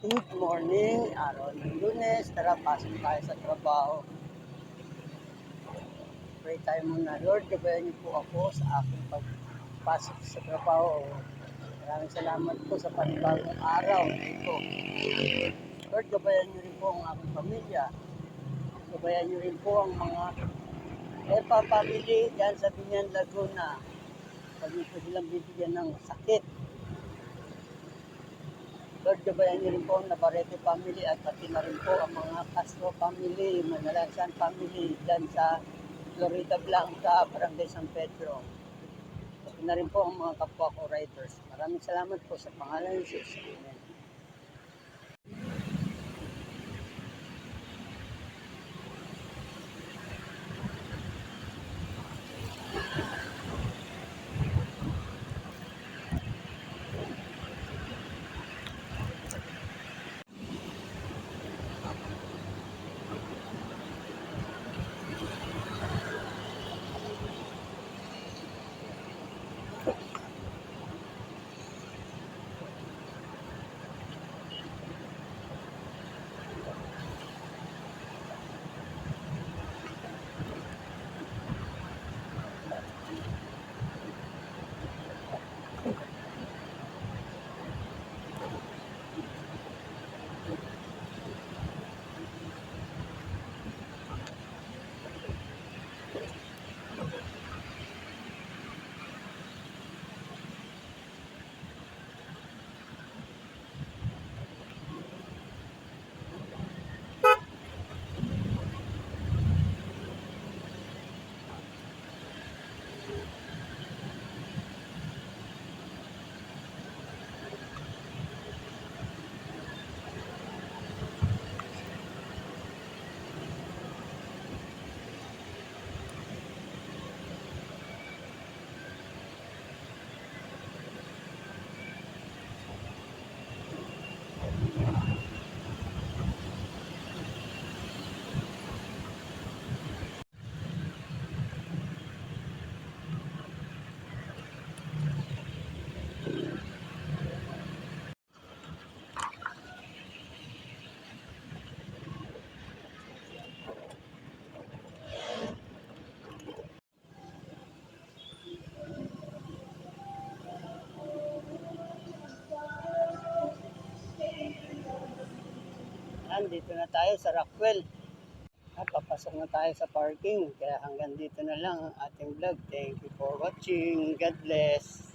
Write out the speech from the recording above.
Good morning, araw ng Lunes. Tara, pasok tayo sa trabaho. Pray tayo muna. Lord, gabayan niyo po ako sa aking pagpasok sa trabaho. Maraming salamat po sa panibagong araw na ito. Lord, gabayan niyo rin po ang aking pamilya. Gabayan niyo rin po ang mga EPA family dyan sa Binyan, Laguna. Pag niyo po silang bibigyan ng sakit. Lord, gabayan niyo rin po ang Navarrete family at pati na rin po ang mga Castro family, Manalansan family dyan sa Florida Blanca, Barangay San Pedro. Pati na rin po ang mga kapwa ko riders. Maraming salamat po sa pangalan ni Jesus. Amen. Dito na tayo sa Rockwell. At papasok na tayo sa parking. Kaya hanggang dito na lang ang ating vlog. Thank you for watching. God bless.